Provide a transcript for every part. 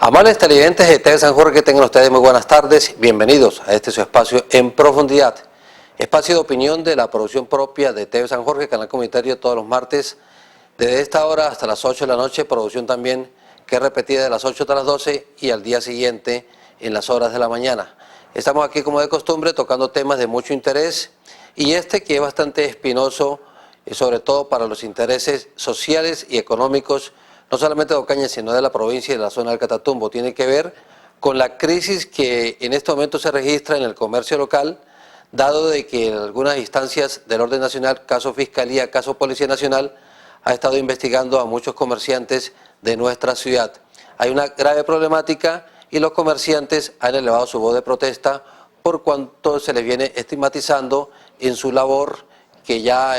Amables televidentes de TV San Jorge, que tengan ustedes muy buenas tardes. Bienvenidos a este su espacio En Profundidad, espacio de opinión de la producción propia de TV San Jorge, canal comunitario todos los martes, desde esta hora hasta las 8 de la noche, producción también que es repetida de las 8 hasta las 12 y al día siguiente en las horas de la mañana. Estamos aquí como de costumbre tocando temas de mucho interés y este que es bastante espinoso, sobre todo para los intereses sociales y económicos, no solamente de Ocaña, sino de la provincia y de la zona del Catatumbo. Tiene que ver con la crisis que en este momento se registra en el comercio local, dado de que en algunas instancias del orden nacional, caso Fiscalía, caso Policía Nacional, ha estado investigando a muchos comerciantes de nuestra ciudad. Hay una grave problemática y los comerciantes han elevado su voz de protesta por cuanto se les viene estigmatizando en su labor, que ya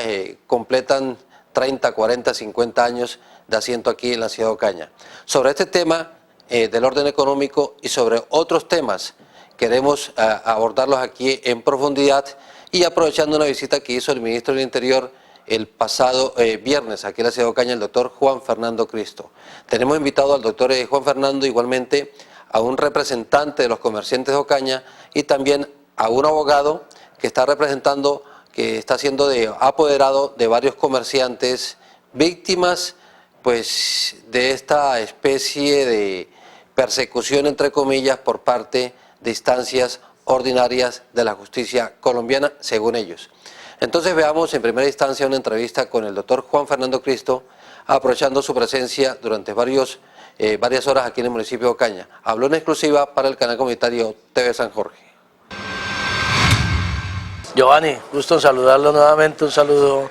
completan 30, 40, 50 años de asiento aquí en la ciudad de Ocaña. Sobre este tema del orden económico y sobre otros temas queremos abordarlos aquí en profundidad y aprovechando una visita que hizo el ministro del Interior el pasado viernes aquí en la ciudad de Ocaña, el doctor Juan Fernando Cristo. Tenemos invitado al doctor Juan Fernando, igualmente a un representante de los comerciantes de Ocaña y también a un abogado que está representando, que está siendo apoderado de varios comerciantes víctimas pues de esta especie de persecución, entre comillas, por parte de instancias ordinarias de la justicia colombiana, según ellos. Entonces veamos en primera instancia una entrevista con el doctor Juan Fernando Cristo, aprovechando su presencia durante varias horas aquí en el municipio de Ocaña. Habló en exclusiva para el canal comunitario TV San Jorge. Giovanni, gusto en saludarlo nuevamente, un saludo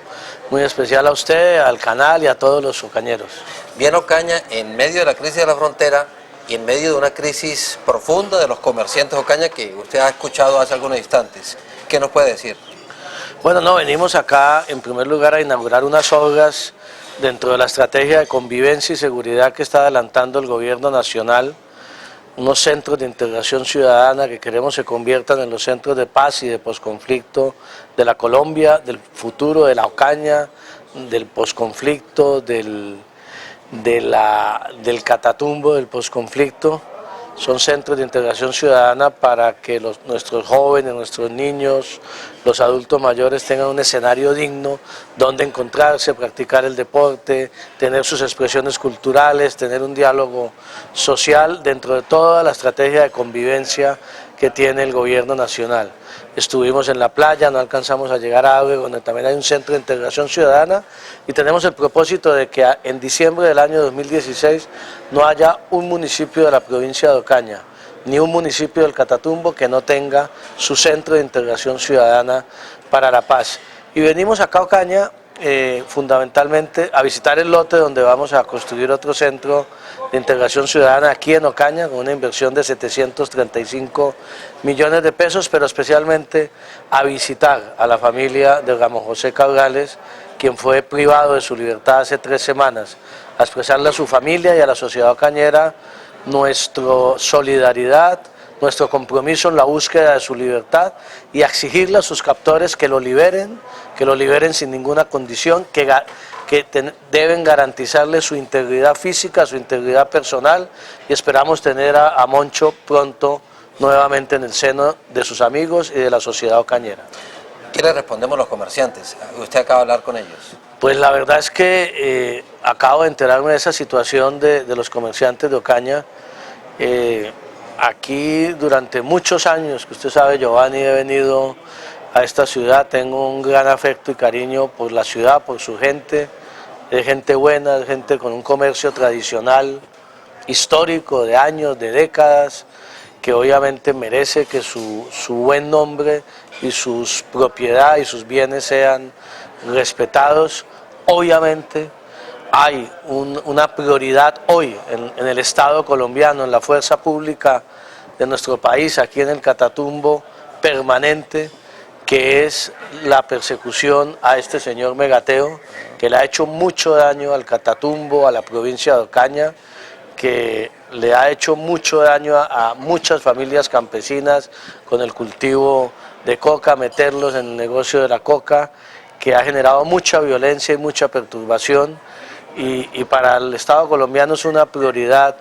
muy especial a usted, al canal y a todos los ocañeros. Bien, Ocaña, en medio de la crisis de la frontera y en medio de una crisis profunda de los comerciantes de Ocaña que usted ha escuchado hace algunos instantes, ¿qué nos puede decir? Bueno, no, venimos acá en primer lugar a inaugurar unas obras dentro de la estrategia de convivencia y seguridad que está adelantando el gobierno nacional, unos centros de integración ciudadana que queremos se conviertan en los centros de paz y de posconflicto de la Colombia, del futuro de la Ocaña, del posconflicto, del Catatumbo, del posconflicto. Son centros de integración ciudadana para que nuestros jóvenes, nuestros niños, los adultos mayores tengan un escenario digno donde encontrarse, practicar el deporte, tener sus expresiones culturales, tener un diálogo social dentro de toda la estrategia de convivencia que tiene el gobierno nacional. Estuvimos en la playa, no alcanzamos a llegar a Agüe, donde también hay un centro de integración ciudadana y tenemos el propósito de que en diciembre del año 2016 no haya un municipio de la provincia de Ocaña, ni un municipio del Catatumbo que no tenga su centro de integración ciudadana para la paz. Y venimos acá a Ocaña fundamentalmente a visitar el lote donde vamos a construir otro centro de integración ciudadana aquí en Ocaña con una inversión de 735 millones de pesos, pero especialmente a visitar a la familia de Ramón José Cabrales, quien fue privado de su libertad hace 3 semanas, a expresarle a su familia y a la sociedad ocañera nuestra solidaridad, nuestro compromiso en la búsqueda de su libertad y a exigirle a sus captores que lo liberen sin ninguna condición, que deben garantizarle su integridad física, su integridad personal y esperamos tener a Moncho pronto nuevamente en el seno de sus amigos y de la sociedad ocañera. ¿Qué le respondemos los comerciantes? Usted acaba de hablar con ellos. Pues la verdad es que acabo de enterarme de esa situación de los comerciantes de Ocaña. Aquí durante muchos años, que usted sabe, Giovanni, he venido a esta ciudad, tengo un gran afecto y cariño por la ciudad, por su gente, es gente buena, es gente con un comercio tradicional, histórico, de años, de décadas, que obviamente merece que su buen nombre y sus propiedades y sus bienes sean respetados. Obviamente hay una prioridad hoy en el Estado colombiano, en la fuerza pública de nuestro país, aquí en el Catatumbo, permanente, que es la persecución a este señor Megateo, que le ha hecho mucho daño al Catatumbo, a la provincia de Ocaña, que le ha hecho mucho daño a muchas familias campesinas con el cultivo de coca, meterlos en el negocio de la coca, que ha generado mucha violencia y mucha perturbación, y para el Estado colombiano es una prioridad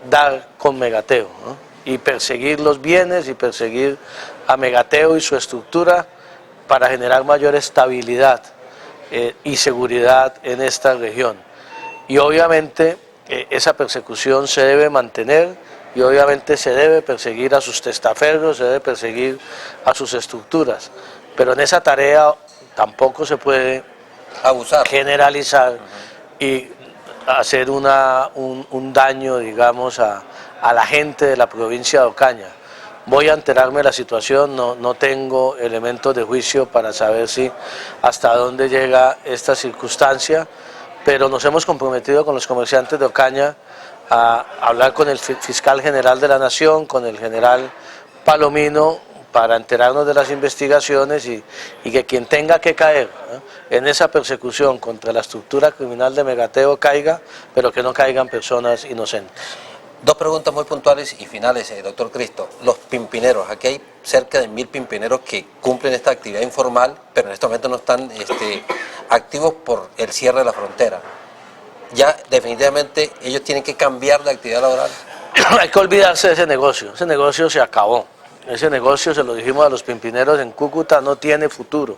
dar con Megateo, ¿no? Y perseguir los bienes y perseguir a Megateo y su estructura para generar mayor estabilidad y seguridad en esta región. Y obviamente esa persecución se debe mantener y obviamente se debe perseguir a sus testaferros, se debe perseguir a sus estructuras, pero en esa tarea tampoco se puede abusar, generalizar y hacer un daño, digamos, a la gente de la provincia de Ocaña. Voy a enterarme de la situación, no tengo elementos de juicio para saber si hasta dónde llega esta circunstancia, pero nos hemos comprometido con los comerciantes de Ocaña a hablar con el fiscal general de la Nación, con el general Palomino, para enterarnos de las investigaciones y que quien tenga que caer, ¿no?, en esa persecución contra la estructura criminal de Megateo caiga, pero que no caigan personas inocentes. Dos preguntas muy puntuales y finales, doctor Cristo. Los pimpineros, aquí hay cerca de 1000 pimpineros que cumplen esta actividad informal, pero en este momento no están activos por el cierre de la frontera. Ya definitivamente ellos tienen que cambiar de actividad laboral. Hay que olvidarse de ese negocio se acabó. Ese negocio, se lo dijimos a los pimpineros en Cúcuta, no tiene futuro.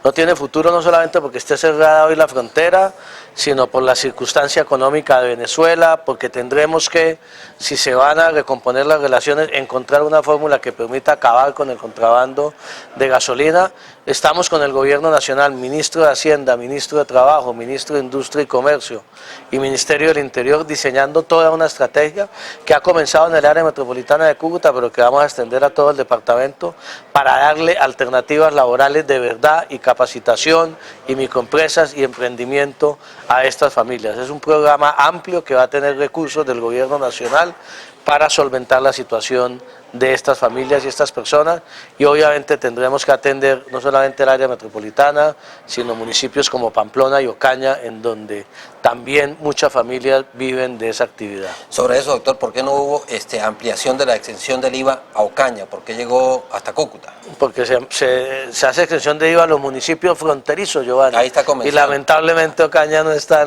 No tiene futuro no solamente porque esté cerrada hoy la frontera, sino por la circunstancia económica de Venezuela, porque tendremos que, si se van a recomponer las relaciones, encontrar una fórmula que permita acabar con el contrabando de gasolina. Estamos con el Gobierno Nacional, Ministro de Hacienda, Ministro de Trabajo, Ministro de Industria y Comercio y Ministerio del Interior, diseñando toda una estrategia que ha comenzado en el área metropolitana de Cúcuta, pero que vamos a extender a todo el departamento para darle alternativas laborales de verdad y capacitación y microempresas y emprendimiento a estas familias. Es un programa amplio que va a tener recursos del Gobierno Nacional para solventar la situación de estas familias y estas personas, y obviamente tendremos que atender no solamente el área metropolitana, sino municipios como Pamplona y Ocaña, en donde también muchas familias viven de esa actividad. Sobre eso, doctor, ¿por qué no hubo ampliación de la exención del IVA a Ocaña? ¿Por qué llegó hasta Cúcuta? Porque se hace exención de IVA a los municipios fronterizos, Giovanni. Ahí está comenzando. Y lamentablemente Ocaña no está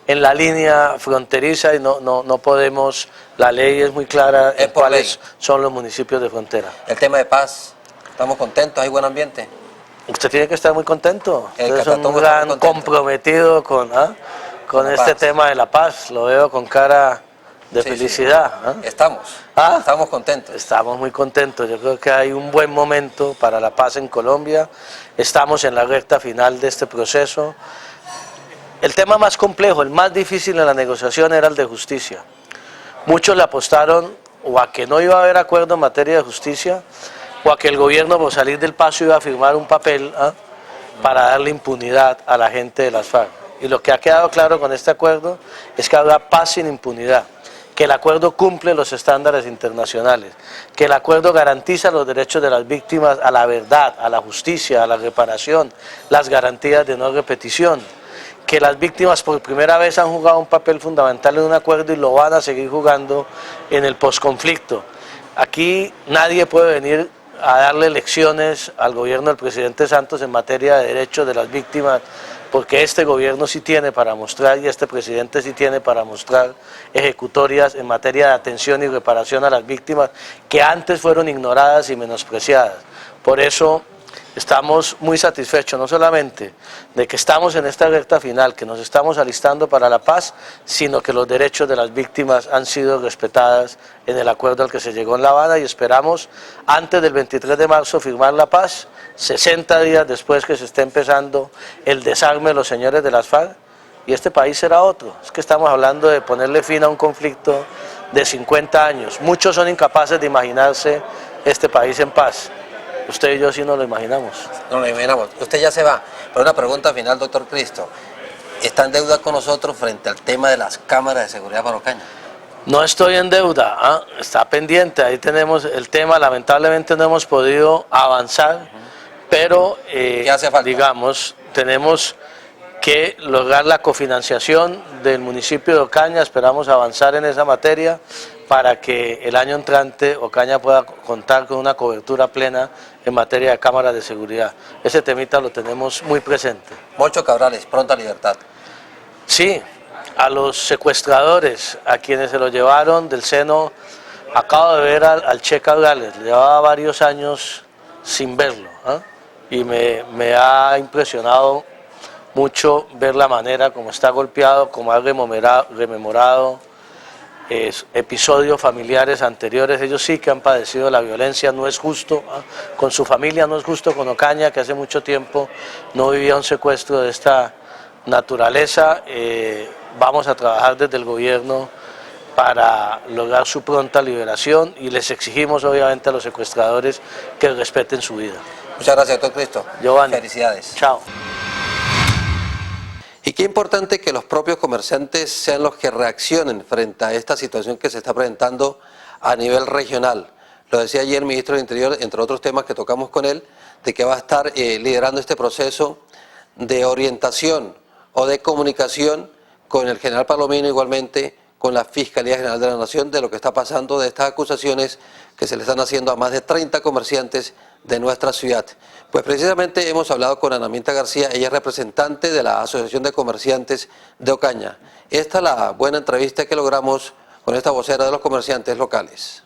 en la línea fronteriza y no podemos, la ley es muy clara en cuáles son los municipios de frontera. El tema de paz, ¿estamos contentos? ¿Hay buen ambiente? Usted tiene que estar muy contento. Usted es un gran comprometido con este tema de la paz, lo veo con cara de felicidad. Sí. Estamos contentos. Estamos muy contentos, yo creo que hay un buen momento para la paz en Colombia, estamos en la recta final de este proceso. El tema más complejo, el más difícil en la negociación era el de justicia. Muchos le apostaron o a que no iba a haber acuerdo en materia de justicia, o a que el gobierno por salir del paso iba a firmar un papel para darle impunidad a la gente de las FARC. Y lo que ha quedado claro con este acuerdo es que habrá paz sin impunidad, que el acuerdo cumple los estándares internacionales, que el acuerdo garantiza los derechos de las víctimas a la verdad, a la justicia, a la reparación, las garantías de no repetición, que las víctimas por primera vez han jugado un papel fundamental en un acuerdo y lo van a seguir jugando en el posconflicto. Aquí nadie puede venir a darle lecciones al gobierno del presidente Santos en materia de derechos de las víctimas, porque este gobierno sí tiene para mostrar y este presidente sí tiene para mostrar ejecutorias en materia de atención y reparación a las víctimas que antes fueron ignoradas y menospreciadas. Por eso estamos muy satisfechos, no solamente de que estamos en esta recta final, que nos estamos alistando para la paz, sino que los derechos de las víctimas han sido respetados en el acuerdo al que se llegó en La Habana, y esperamos antes del 23 de marzo firmar la paz, 60 días después que se esté empezando el desarme de los señores de las FARC, y este país será otro. Es que estamos hablando de ponerle fin a un conflicto de 50 años. Muchos son incapaces de imaginarse este país en paz. Usted y yo sí nos lo imaginamos. No lo imaginamos. Usted ya se va. Pero una pregunta final, doctor Cristo. ¿Está en deuda con nosotros frente al tema de las cámaras de seguridad para Ocaña? No estoy en deuda, está pendiente. Ahí tenemos el tema. Lamentablemente no hemos podido avanzar, pero ¿qué hace falta? Digamos, tenemos que lograr la cofinanciación del municipio de Ocaña. Esperamos avanzar en esa materia para que el año entrante Ocaña pueda contar con una cobertura plena en materia de cámaras de seguridad. Ese temita lo tenemos muy presente. Mocho Cabrales, pronta libertad. Sí, a los secuestradores, a quienes se lo llevaron del seno. Acabo de ver al Che Cabrales, llevaba varios años sin verlo, ¿eh? Y me ha impresionado mucho ver la manera como está golpeado, como ha rememorado episodios familiares anteriores. Ellos sí que han padecido la violencia, no es justo, ¿eh? Con su familia no es justo, con Ocaña, que hace mucho tiempo no vivía un secuestro de esta naturaleza. Vamos a trabajar desde el gobierno para lograr su pronta liberación y les exigimos obviamente a los secuestradores que respeten su vida. Muchas gracias, doctor Cristo. Giovanni. Felicidades. Chao. Y qué importante que los propios comerciantes sean los que reaccionen frente a esta situación que se está presentando a nivel regional. Lo decía ayer el ministro del Interior, entre otros temas que tocamos con él, de que va a estar liderando este proceso de orientación o de comunicación con el general Palomino, igualmente con la Fiscalía General de la Nación, de lo que está pasando, de estas acusaciones que se le están haciendo a más de 30 comerciantes de nuestra ciudad. Pues precisamente hemos hablado con Ana Minta García, ella es representante de la Asociación de Comerciantes de Ocaña. Esta es la buena entrevista que logramos con esta vocera de los comerciantes locales.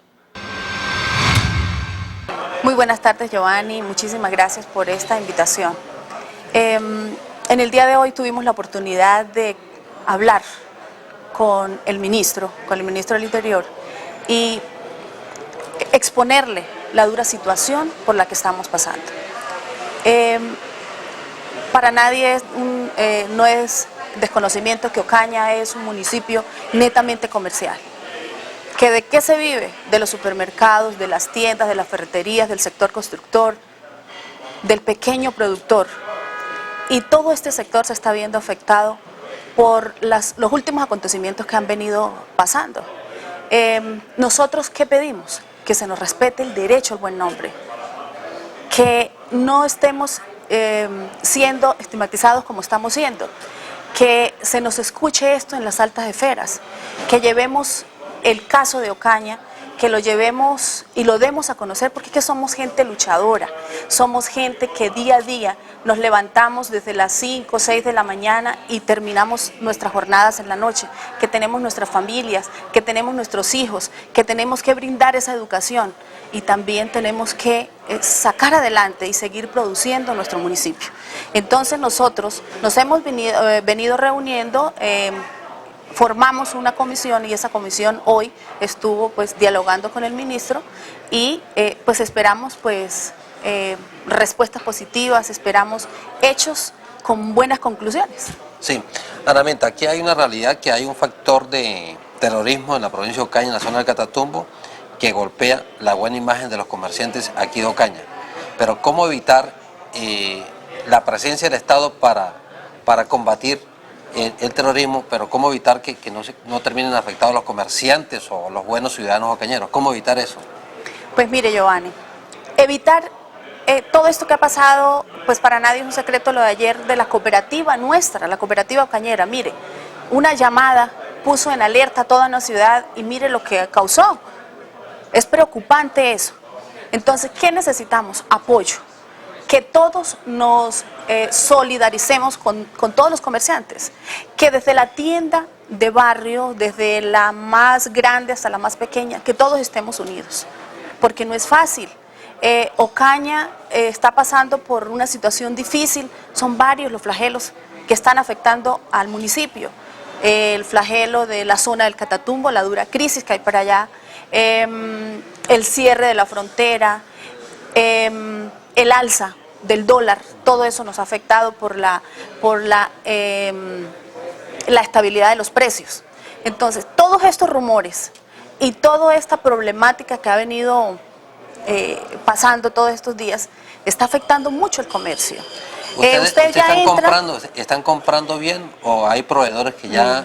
Muy buenas tardes, Giovanni, muchísimas gracias por esta invitación. En el día de hoy tuvimos la oportunidad de hablar con el ministro del Interior y exponerle la dura situación por la que estamos pasando. Para nadie no es desconocimiento que Ocaña es un municipio netamente comercial. ¿Que de qué se vive? De los supermercados, de las tiendas, de las ferreterías, del sector constructor, del pequeño productor. Y todo este sector se está viendo afectado por los últimos acontecimientos que han venido pasando. ¿Nosotros qué pedimos? Que se nos respete el derecho al buen nombre, que no estemos siendo estigmatizados como estamos siendo, que se nos escuche esto en las altas esferas, que llevemos el caso de Ocaña, que lo llevemos y lo demos a conocer, porque es que somos gente luchadora, somos gente que día a día nos levantamos desde las 5 o 6 de la mañana y terminamos nuestras jornadas en la noche, que tenemos nuestras familias, que tenemos nuestros hijos, que tenemos que brindar esa educación y también tenemos que sacar adelante y seguir produciendo nuestro municipio. Entonces nosotros nos hemos venido reuniendo, formamos una comisión y esa comisión hoy estuvo pues dialogando con el ministro y pues esperamos pues respuestas positivas, esperamos hechos con buenas conclusiones. Sí, Ana Minta, aquí hay una realidad, que hay un factor de terrorismo en la provincia de Ocaña, en la zona del Catatumbo, que golpea la buena imagen de los comerciantes aquí de Ocaña. Pero ¿cómo evitar la presencia del Estado para combatir el terrorismo, pero cómo evitar que no terminen afectados los comerciantes o los buenos ciudadanos ocañeros? ¿Cómo evitar eso? Pues mire, Giovanni, evitar todo esto que ha pasado, pues para nadie es un secreto lo de ayer de la cooperativa nuestra, la cooperativa ocañera. Mire, una llamada puso en alerta a toda una ciudad y mire lo que causó. Es preocupante eso. Entonces, ¿qué necesitamos? Apoyo. Que todos nos solidaricemos con todos los comerciantes, que desde la tienda de barrio, desde la más grande hasta la más pequeña, que todos estemos unidos, porque no es fácil. Ocaña está pasando por una situación difícil, son varios los flagelos que están afectando al municipio. El flagelo de la zona del Catatumbo, la dura crisis que hay para allá, el cierre de la frontera, el alza del dólar, todo eso nos ha afectado por la estabilidad de los precios. Entonces, todos estos rumores y toda esta problemática que ha venido pasando todos estos días está afectando mucho el comercio. ¿Ustedes están comprando bien o hay proveedores que ya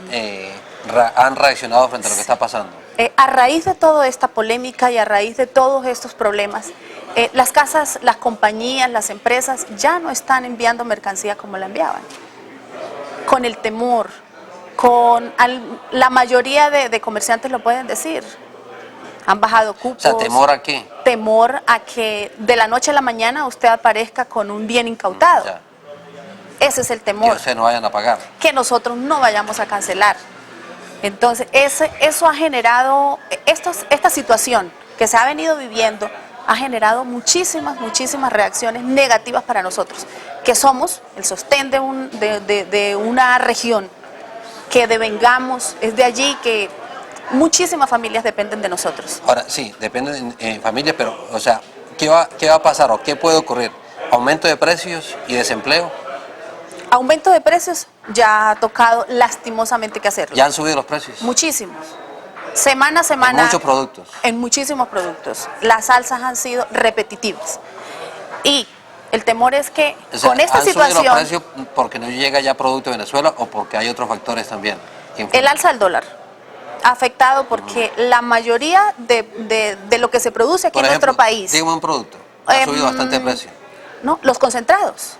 han reaccionado frente a lo que está pasando? A raíz de toda esta polémica y a raíz de todos estos problemas, las casas, las compañías, las empresas ya no están enviando mercancía como la enviaban. Con el temor, la mayoría de comerciantes lo pueden decir. Han bajado cupos. O sea, ¿temor a qué? Temor a que de la noche a la mañana usted aparezca con un bien incautado. Ese es el temor. Que ustedes no vayan a pagar. Que nosotros no vayamos a cancelar. Entonces, eso ha generado, esta situación que se ha venido viviendo ha generado muchísimas reacciones negativas para nosotros, que somos el sostén de una región, que devengamos, es de allí que muchísimas familias dependen de nosotros. Ahora, sí, dependen en familias, pero, o sea, ¿qué va a pasar o qué puede ocurrir? ¿Aumento de precios y desempleo? Aumento de precios ya ha tocado lastimosamente que hacerlo. ¿Ya han subido los precios? Muchísimos. Semana a semana. En muchos productos. En muchísimos productos. Las alzas han sido repetitivas. Y el temor es que con esta situación... ¿Han subido los precios porque no llega ya producto de Venezuela o porque hay otros factores también? El alza del dólar ha afectado porque la mayoría de lo que se produce aquí en nuestro país... Dígame un producto. Ha subido bastante de precio. No, los concentrados.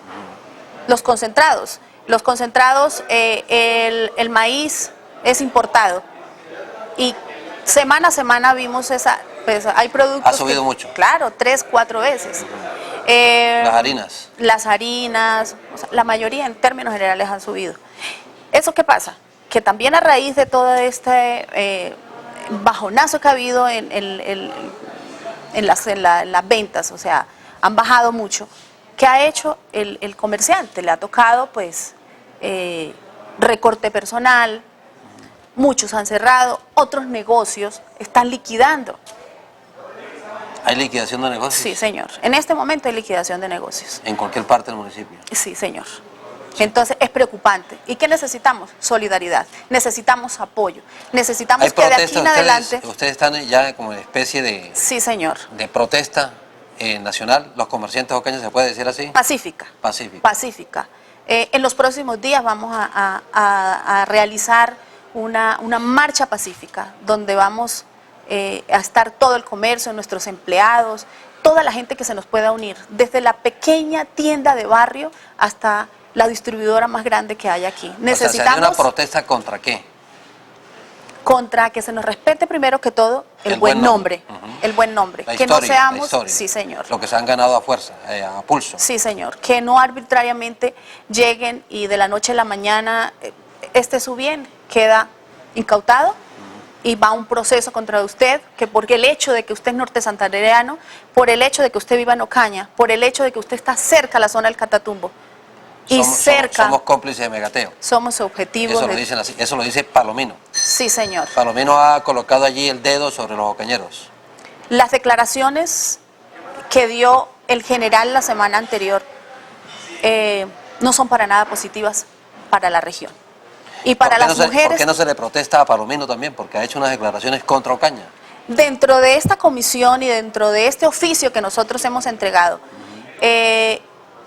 Los concentrados. Los concentrados, el maíz es importado. Y semana a semana vimos pues hay productos... Ha subido mucho. Claro, 3, 4 veces. Las harinas. Las harinas, o sea, la mayoría en términos generales han subido. ¿Eso qué pasa? Que también a raíz de todo este bajonazo que ha habido en las ventas, o sea, han bajado mucho. ¿Qué ha hecho el comerciante? Le ha tocado, pues, recorte personal, muchos han cerrado, otros negocios están liquidando. ¿Hay liquidación de negocios? Sí, señor. En este momento hay liquidación de negocios. ¿En cualquier parte del municipio? Sí, señor. Entonces es preocupante. ¿Y qué necesitamos? Solidaridad. Necesitamos apoyo. Necesitamos que de aquí en adelante... ¿Ustedes están ya como en especie de... Sí, señor. De protesta nacional, los comerciantes ocaños, ¿se puede decir así? Pacífica. Pacífica. Pacífica. En los próximos días vamos a realizar una marcha pacífica donde vamos a estar todo el comercio, nuestros empleados, toda la gente que se nos pueda unir, desde la pequeña tienda de barrio hasta la distribuidora más grande que hay aquí. Necesitamos... O sea, ¿una protesta contra qué? Contra que se nos respete primero que todo el buen nombre. El buen nombre. La que historia, no seamos... la historia. Sí, señor. Lo que se han ganado a fuerza, a pulso. Sí, señor. Que no arbitrariamente lleguen y de la noche a la mañana su bien queda incautado y va un proceso contra usted, que porque el hecho de que usted es norte santandereano, por el hecho de que usted viva en Ocaña, por el hecho de que usted está cerca a la zona del Catatumbo, somos cómplices de megateo. Somos objetivos. Eso lo dicen así, eso lo dice Palomino. Sí, señor. Palomino ha colocado allí el dedo sobre los ocañeros. Las declaraciones que dio el general la semana anterior no son para nada positivas para la región. Y para las mujeres... ¿Por qué no se le protesta a Palomino también? Porque ha hecho unas declaraciones contra Ocaña. Dentro de esta comisión y dentro de este oficio que nosotros hemos entregado,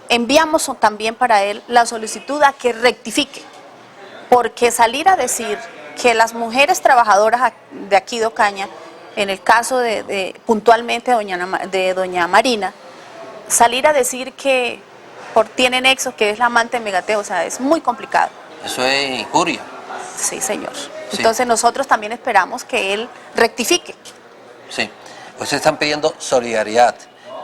enviamos también para él la solicitud a que rectifique, porque salir a decir que las mujeres trabajadoras de aquí de Ocaña, en el caso puntualmente de doña Marina, salir a decir que tiene nexos, que es la amante de Megateo, o sea, es muy complicado. Eso es injuria. Sí, señor. Sí. Entonces nosotros también esperamos que él rectifique. Sí. Ustedes están pidiendo solidaridad.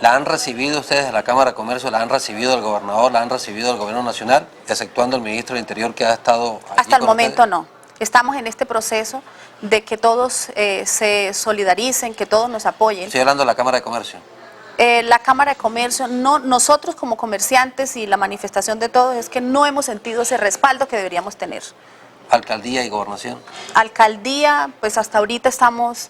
¿La han recibido ustedes de la Cámara de Comercio? ¿La han recibido el gobernador? ¿La han recibido el gobierno nacional? Exceptuando el ministro del Interior que ha estado allí. Hasta el momento no. Estamos en este proceso de que todos se solidaricen, que todos nos apoyen. Estoy hablando de la Cámara de Comercio. La Cámara de Comercio, nosotros como comerciantes y la manifestación de todos es que no hemos sentido ese respaldo que deberíamos tener. ¿Alcaldía y gobernación? Alcaldía, pues hasta ahorita estamos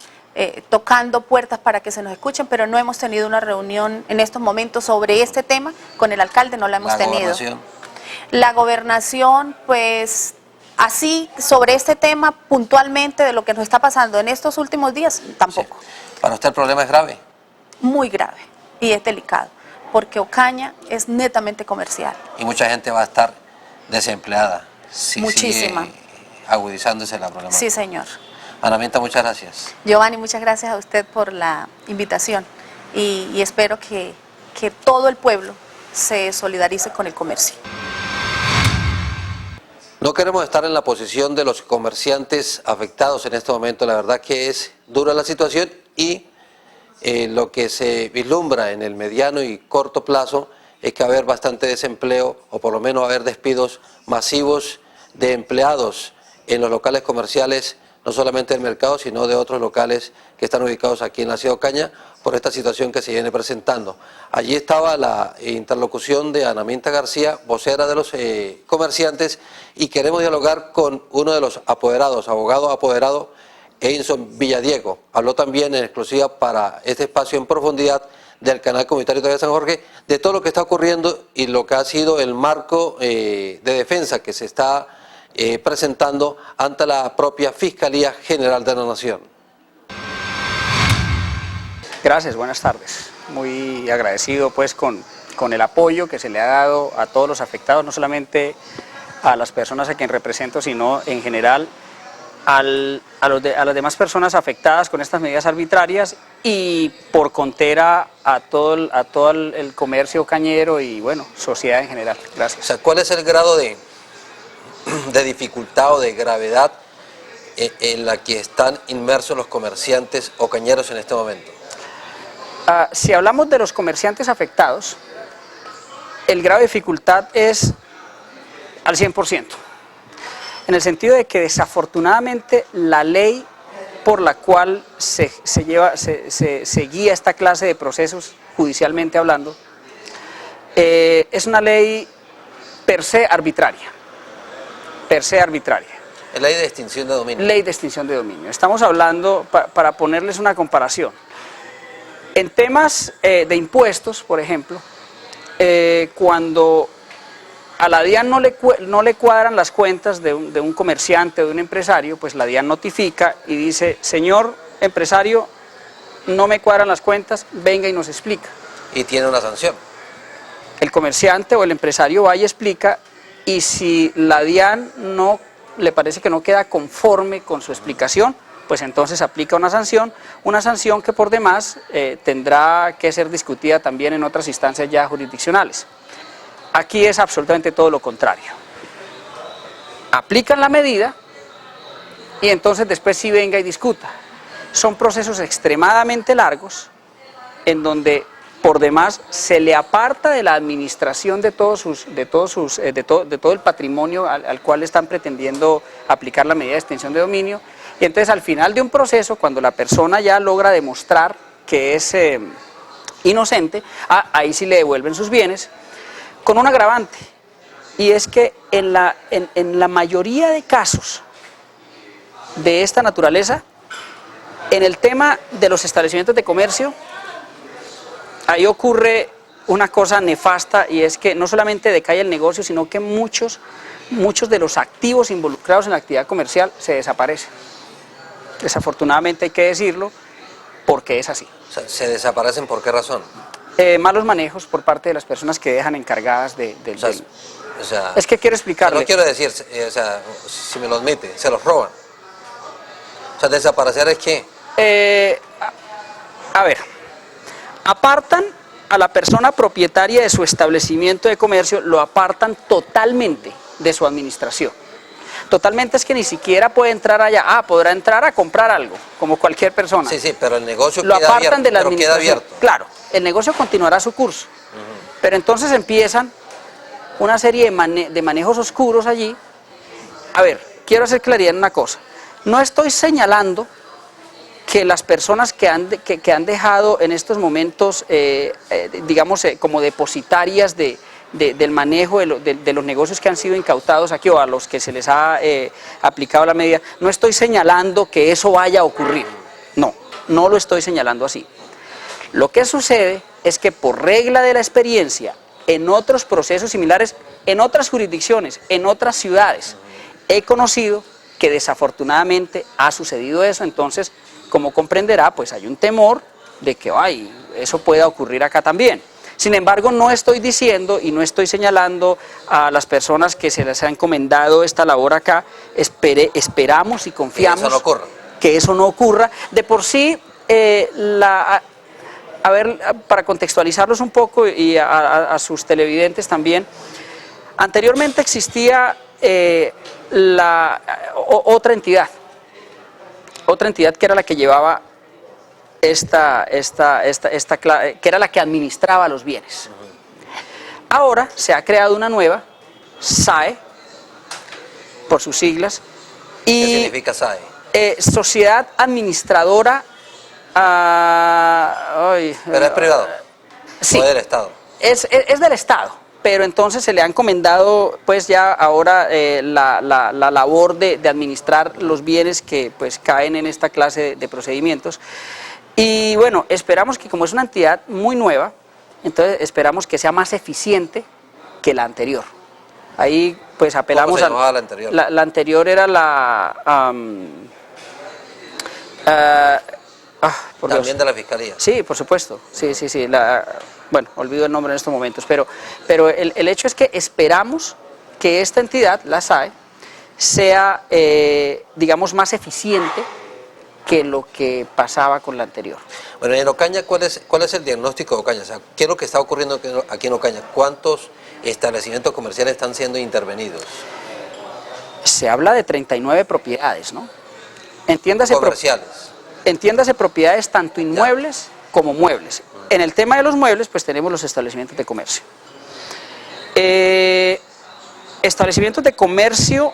tocando puertas para que se nos escuchen, pero no hemos tenido una reunión en estos momentos sobre este tema, con el alcalde no la hemos tenido. ¿Gobernación? La gobernación, pues así sobre este tema puntualmente de lo que nos está pasando en estos últimos días, tampoco. Sí. ¿Para usted el problema es grave? Muy grave. Y es delicado, porque Ocaña es netamente comercial. Y mucha gente va a estar desempleada si Muchísima. sigue agudizándose la problemática. Sí, señor. Ana Minta, muchas gracias. Giovanni, muchas gracias a usted por la invitación y espero que todo el pueblo se solidarice con el comercio. No queremos estar en la posición de los comerciantes afectados en este momento, la verdad que es dura la situación y lo que se vislumbra en el mediano y corto plazo es que va a haber bastante desempleo o por lo menos va a haber despidos masivos de empleados en los locales comerciales no solamente del mercado, sino de otros locales que están ubicados aquí en la ciudad de Ocaña, por esta situación que se viene presentando. Allí estaba la interlocución de Ana Minta García, vocera de los comerciantes, y queremos dialogar con uno de los apoderados, abogado apoderado, Edinson Villadiego. Habló también en exclusiva para este espacio en profundidad del canal comunitario de San Jorge, de todo lo que está ocurriendo y lo que ha sido el marco de defensa que se está presentando ante la propia Fiscalía General de la Nación. Gracias, buenas tardes. Muy agradecido pues con el apoyo que se le ha dado a todos los afectados, no solamente a las personas a quien represento, sino en general a las demás personas afectadas con estas medidas arbitrarias y por contera a todo el comercio cañero y bueno, sociedad en general. Gracias. O sea, ¿cuál es el grado de dificultad o de gravedad en la que están inmersos los comerciantes o cañeros en este momento? Si hablamos de los comerciantes afectados, el grado de dificultad es al 100%, en el sentido de que desafortunadamente la ley por la cual se guía esta clase de procesos, judicialmente hablando, es una ley per se arbitraria. Es ley de extinción de dominio. Ley de extinción de dominio. Estamos hablando, para ponerles una comparación, en temas de impuestos, por ejemplo, cuando a la DIAN no le cuadran las cuentas de un comerciante o de un empresario, pues la DIAN notifica y dice, señor empresario, no me cuadran las cuentas, venga y nos explica. Y tiene una sanción. El comerciante o el empresario va y explica, y si la DIAN no le parece que no queda conforme con su explicación, pues entonces aplica una sanción que por demás tendrá que ser discutida también en otras instancias ya jurisdiccionales. Aquí es absolutamente todo lo contrario. Aplican la medida y entonces después sí venga y discuta. Son procesos extremadamente largos en donde por demás se le aparta de la administración de todo el patrimonio al cual están pretendiendo aplicar la medida de extinción de dominio, y entonces al final de un proceso, cuando la persona ya logra demostrar que es inocente, ahí sí le devuelven sus bienes, con un agravante, y es que en la mayoría de casos de esta naturaleza, en el tema de los establecimientos de comercio, ahí ocurre una cosa nefasta, y es que no solamente decae el negocio, sino que muchos de los activos involucrados en la actividad comercial se desaparecen. Desafortunadamente hay que decirlo, porque es así. O sea, ¿se desaparecen por qué razón? Malos manejos por parte de las personas que dejan encargadas o sea, es que quiero explicarle. No quiero decir, o sea, si me lo admite, se los roban. O sea, desaparecer es qué. A ver, apartan a la persona propietaria de su establecimiento de comercio, lo apartan totalmente de su administración. Totalmente es que ni siquiera puede entrar allá. Podrá entrar a comprar algo, como cualquier persona. Sí, pero el negocio lo queda apartan abierto, de la pero queda administración. abierto. Claro, el negocio continuará su curso. Pero entonces empiezan una serie de manejos oscuros allí. A ver, quiero hacer claridad en una cosa. No estoy señalando que las personas que han dejado en estos momentos, digamos, como depositarias del manejo de los negocios que han sido incautados aquí, o a los que se les ha aplicado la medida, no estoy señalando que eso vaya a ocurrir. No lo estoy señalando así. Lo que sucede es que por regla de la experiencia, en otros procesos similares, en otras jurisdicciones, en otras ciudades, he conocido que desafortunadamente ha sucedido eso. Entonces, como comprenderá, pues hay un temor de que eso pueda ocurrir acá también. Sin embargo, no estoy diciendo y no estoy señalando a las personas que se les ha encomendado esta labor acá, esperamos y confiamos que eso no ocurra. De por sí, a ver, para contextualizarlos un poco y a sus televidentes también, anteriormente existía otra entidad que era la que llevaba que era la que administraba los bienes. Ahora se ha creado una nueva, SAE, por sus siglas. ¿Qué significa SAE? Sociedad administradora... Pero es privado. Sí. ¿O es del Estado? Es del Estado, pero entonces se le ha encomendado pues ya ahora la labor de administrar los bienes que pues caen en esta clase de procedimientos. Y bueno, esperamos que como es una entidad muy nueva, entonces esperamos que sea más eficiente que la anterior. Ahí pues apelamos ¿Cómo se llamaba la anterior? La anterior era la... por También Dios. de la Fiscalía. Sí, por supuesto, sí. Bueno, olvido el nombre en estos momentos, pero el hecho es que esperamos que esta entidad, la SAE, sea, digamos, más eficiente que lo que pasaba con la anterior. Bueno, en Ocaña, ¿cuál es el diagnóstico de Ocaña? O sea, ¿qué es lo que está ocurriendo aquí en Ocaña? ¿Cuántos establecimientos comerciales están siendo intervenidos? Se habla de 39 propiedades, ¿no? Comerciales. Entiéndase propiedades tanto inmuebles como muebles. En el tema de los muebles, pues tenemos los establecimientos de comercio. Establecimientos de comercio,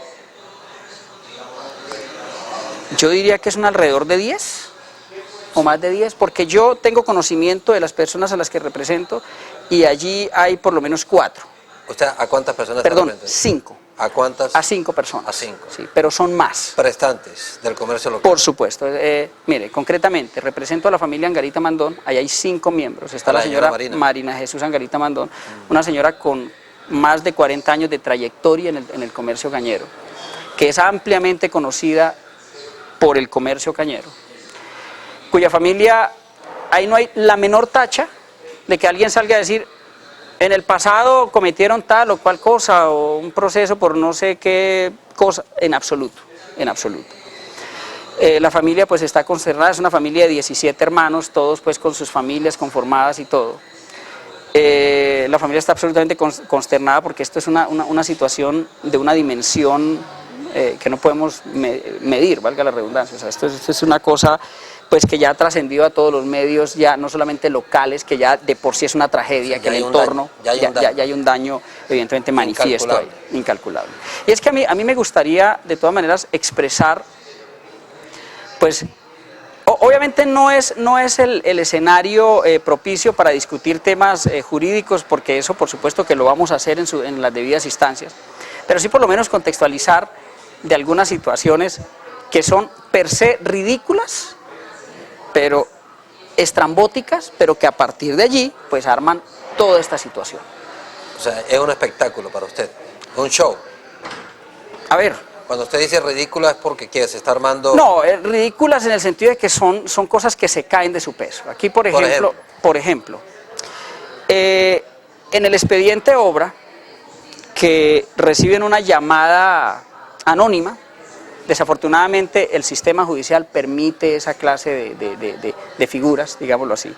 yo diría que es un alrededor de 10 o más de 10, porque yo tengo conocimiento de las personas a las que represento y allí hay por lo menos 4. O sea, ¿a cuántas personas Perdón, están 5. ¿A cuántas? A 5 personas. A 5. Sí, pero son más. Prestantes del comercio local. Por supuesto. Mire, concretamente, represento a la familia Angarita Mandón, ahí hay 5 miembros. Está la señora Marina Jesús Angarita Mandón, una señora con más de 40 años de trayectoria en el comercio cañero, que es ampliamente conocida por el comercio cañero, cuya familia, ahí no hay la menor tacha de que alguien salga a decir, en el pasado cometieron tal o cual cosa, o un proceso por no sé qué cosa, en absoluto, en absoluto. La familia pues está consternada, es una familia de 17 hermanos, todos pues con sus familias conformadas y todo. La familia está absolutamente consternada porque esto es una situación de una dimensión que no podemos medir, valga la redundancia. O sea, esto es una cosa pues que ya ha trascendido a todos los medios, ya no solamente locales, que ya de por sí es una tragedia, sí, que el entorno, ya hay un daño evidentemente manifiesto ahí, incalculable. Y es que a mí me gustaría de todas maneras expresar, pues obviamente no es el escenario propicio para discutir temas jurídicos, porque eso por supuesto que lo vamos a hacer en las debidas instancias, pero sí por lo menos contextualizar de algunas situaciones que son per se ridículas, pero estrambóticas, pero que a partir de allí pues arman toda esta situación. O sea, es un espectáculo para usted, un show. A ver. Cuando usted dice ridícula es porque ¿qué? Se está armando... No, ridículas en el sentido de que son cosas que se caen de su peso. Aquí, por ejemplo, en el expediente obra, que reciben una llamada anónima, desafortunadamente el sistema judicial permite esa clase de figuras, digámoslo así.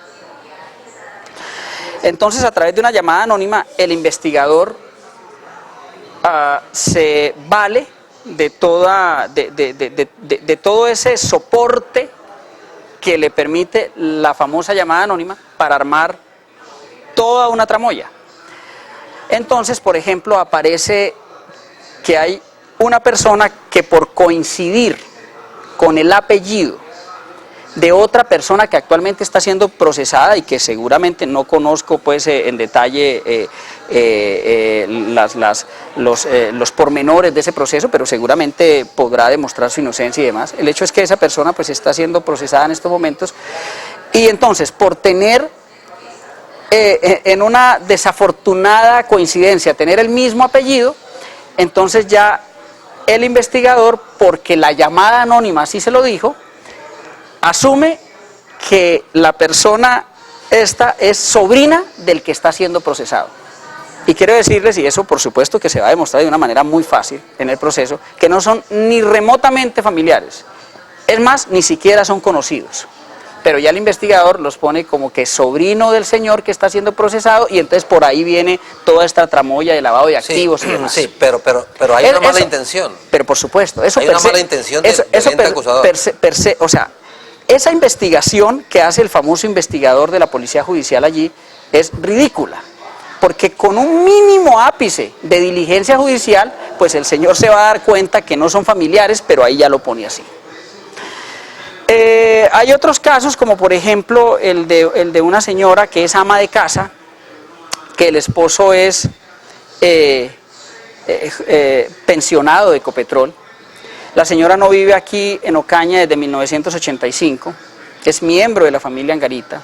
Entonces, a través de una llamada anónima, el investigador se vale de todo ese soporte que le permite la famosa llamada anónima para armar toda una tramoya. Entonces, por ejemplo, aparece que hay una persona que por coincidir con el apellido de otra persona que actualmente está siendo procesada y que seguramente no conozco pues en detalle los pormenores de ese proceso, pero seguramente podrá demostrar su inocencia y demás. El hecho es que esa persona pues está siendo procesada en estos momentos y entonces por tener en una desafortunada coincidencia tener el mismo apellido, entonces ya el investigador, porque la llamada anónima así se lo dijo, asume que la persona esta es sobrina del que está siendo procesado. Y quiero decirles, y eso por supuesto que se va a demostrar de una manera muy fácil en el proceso, que no son ni remotamente familiares, es más, ni siquiera son conocidos. Pero ya el investigador los pone como que sobrino del señor que está siendo procesado y entonces por ahí viene toda esta tramoya de lavado de activos y demás. Sí, pero hay una mala intención. Pero por supuesto, eso hay una mala intención del ente acusador. O sea, esa investigación que hace el famoso investigador de la Policía Judicial allí es ridícula, porque con un mínimo ápice de diligencia judicial, pues el señor se va a dar cuenta que no son familiares, pero ahí ya lo pone así. Hay otros casos, como por ejemplo el de una señora que es ama de casa, que el esposo es pensionado de Ecopetrol. La señora no vive aquí en Ocaña desde 1985, es miembro de la familia Angarita.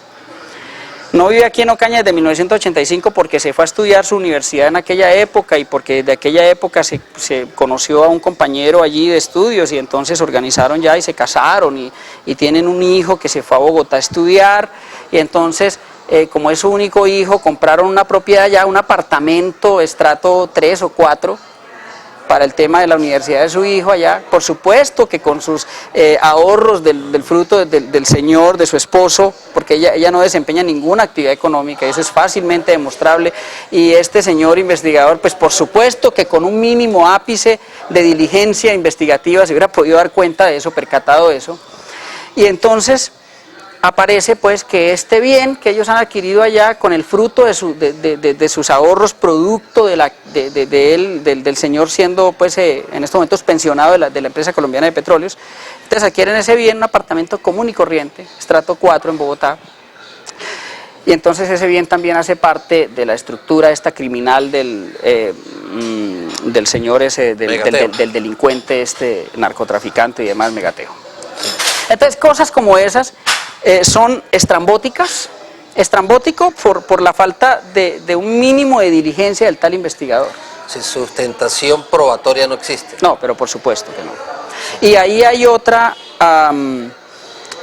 No vive aquí en Ocaña desde 1985 porque se fue a estudiar su universidad en aquella época y porque de aquella época se conoció a un compañero allí de estudios y entonces organizaron ya y se casaron y tienen un hijo que se fue a Bogotá a estudiar y entonces como es su único hijo compraron una propiedad ya, un apartamento estrato 3 o 4 para el tema de la universidad de su hijo allá, por supuesto que con sus ahorros del fruto del señor, de su esposo, porque ella no desempeña ninguna actividad económica, eso es fácilmente demostrable, y este señor investigador, pues por supuesto que con un mínimo ápice de diligencia investigativa se hubiera podido dar cuenta de eso, percatado de eso, y entonces aparece pues que este bien que ellos han adquirido allá con el fruto de sus ahorros, producto del señor siendo pues en estos momentos pensionado de la empresa colombiana de petróleos, entonces adquieren ese bien, un apartamento común y corriente, estrato 4 en Bogotá, y entonces ese bien también hace parte de la estructura esta criminal del señor ese, del delincuente este narcotraficante y demás, Megateo. Entonces cosas como esas son estrambóticas, estrambótico por la falta de un mínimo de diligencia del tal investigador. Si sustentación probatoria no existe. No, pero por supuesto que no. Y ahí hay otra,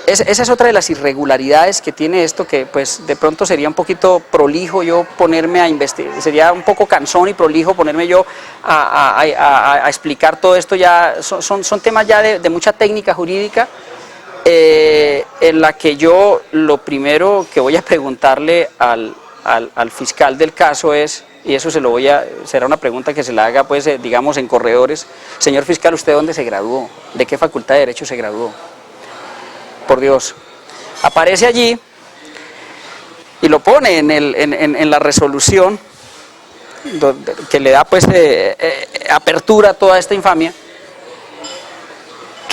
esa es otra de las irregularidades que tiene esto, que pues de pronto sería un poquito prolijo yo ponerme a investigar, sería un poco cansón y prolijo ponerme yo a explicar todo esto, ya son temas ya de mucha técnica jurídica, en la que yo lo primero que voy a preguntarle al fiscal del caso es, y eso será una pregunta que se la haga pues digamos en corredores, señor fiscal, ¿usted dónde se graduó? ¿De qué facultad de Derecho se graduó? Por Dios, aparece allí y lo pone en la resolución que le da pues apertura a toda esta infamia,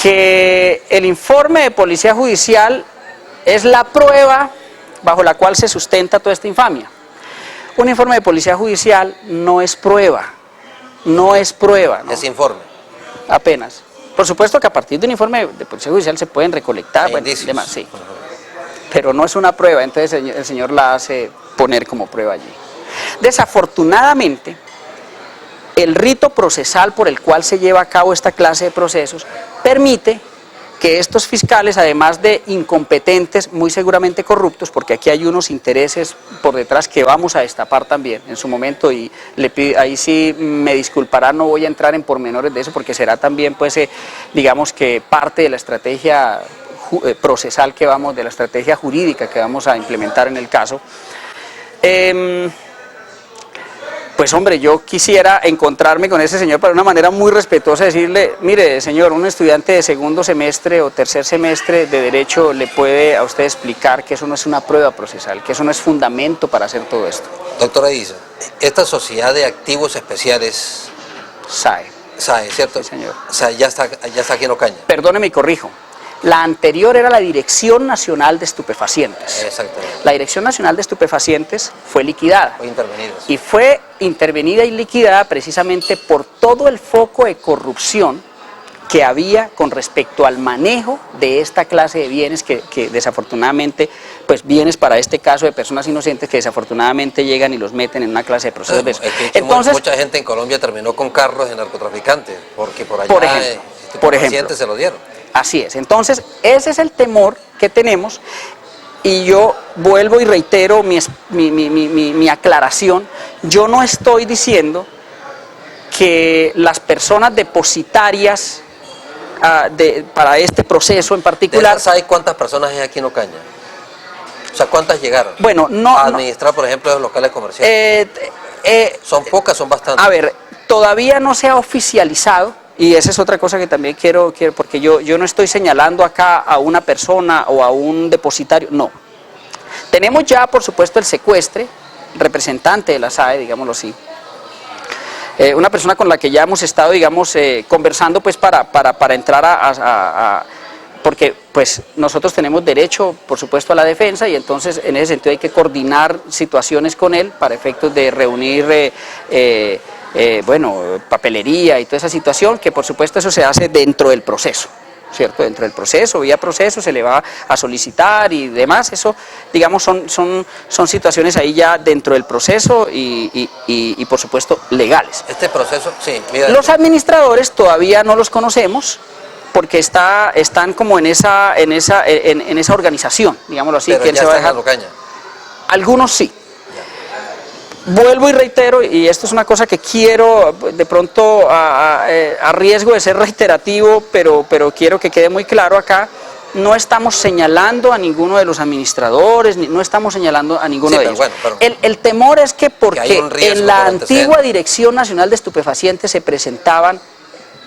que el informe de policía judicial es la prueba bajo la cual se sustenta toda esta infamia. Un informe de policía judicial no es prueba, ¿no? Es informe. Apenas. Por supuesto que a partir de un informe de policía judicial se pueden recolectar, bueno, demás, sí. Pero no es una prueba, entonces el señor la hace poner como prueba allí. Desafortunadamente, el rito procesal por el cual se lleva a cabo esta clase de procesos permite que estos fiscales, además de incompetentes, muy seguramente corruptos, porque aquí hay unos intereses por detrás que vamos a destapar también en su momento, y ahí sí me disculpará, no voy a entrar en pormenores de eso, porque será también, pues, digamos que parte de la estrategia procesal que vamos, de la estrategia jurídica que vamos a implementar en el caso. Pues hombre, yo quisiera encontrarme con ese señor para una manera muy respetuosa, decirle, mire señor, un estudiante de segundo semestre o tercer semestre de Derecho le puede a usted explicar que eso no es una prueba procesal, que eso no es fundamento para hacer todo esto. Doctora Isa, esta sociedad de activos especiales... SAE, ¿cierto? Sí, señor. O sea, ya está aquí en Ocaña. Perdóneme y corrijo. La anterior era la Dirección Nacional de Estupefacientes. Exactamente. La Dirección Nacional de Estupefacientes fue liquidada. Fue intervenida. Y fue intervenida y liquidada precisamente por todo el foco de corrupción que había con respecto al manejo de esta clase de bienes que desafortunadamente, pues bienes para este caso de personas inocentes que desafortunadamente llegan y los meten en una clase de procesos de eso. Entonces, mucha gente en Colombia terminó con carros de narcotraficantes, porque por allá por ejemplo, se lo dieron. Así es, entonces ese es el temor que tenemos, y yo vuelvo y reitero mi aclaración. Yo no estoy diciendo que las personas depositarias para este proceso en particular... ¿Sabes cuántas personas hay aquí en Ocaña? O sea, ¿cuántas llegaron? Bueno, no... A administrar, por ejemplo, los locales comerciales. ¿Son pocas, son bastantes? A ver, todavía no se ha oficializado. Y esa es otra cosa que también quiero porque yo no estoy señalando acá a una persona o a un depositario, no. Tenemos ya, por supuesto, el secuestre, representante de la SAE, digámoslo así. Una persona con la que ya hemos estado, digamos, conversando pues para entrar porque pues nosotros tenemos derecho, por supuesto, a la defensa, y entonces en ese sentido hay que coordinar situaciones con él para efectos de reunir bueno, papelería y toda esa situación, que por supuesto eso se hace dentro del proceso, ¿cierto? Dentro del proceso, vía proceso, se le va a solicitar y demás. Eso, digamos, son situaciones ahí ya dentro del proceso y por supuesto legales. Este proceso, sí, mira. Los administradores todavía no los conocemos porque están como en esa organización, digámoslo así. Pero que él ya se va a están en dejar. Ocaña. Algunos sí. Vuelvo y reitero, y esto es una cosa que quiero de pronto a riesgo de ser reiterativo, pero quiero que quede muy claro acá: no estamos señalando a ninguno de los administradores, no estamos señalando a ninguno de ellos. Bueno, pero el temor es que porque hay un riesgo en la por antigua antecedente. Dirección Nacional de Estupefacientes se presentaban,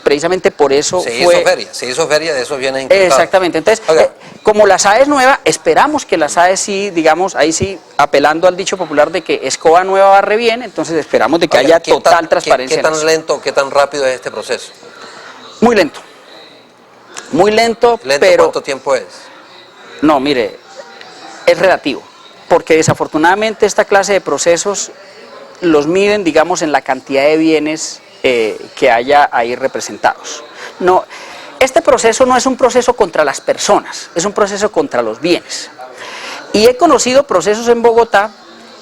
precisamente por eso se hizo feria, de esos bienes incautados. Exactamente. Entonces, Oiga, como la SAE es nueva, esperamos que la SAE sí, digamos, ahí sí, apelando al dicho popular de que escoba nueva barre bien, entonces esperamos de que oiga, haya total transparencia. ¿Qué tan lento o qué tan rápido es este proceso? Muy lento. Muy lento, ¿Lento pero... cuánto tiempo es? No, mire, es relativo, porque desafortunadamente esta clase de procesos los miden, digamos, en la cantidad de bienes que haya ahí representados. No, este proceso no es un proceso contra las personas, es un proceso contra los bienes. Y he conocido procesos en Bogotá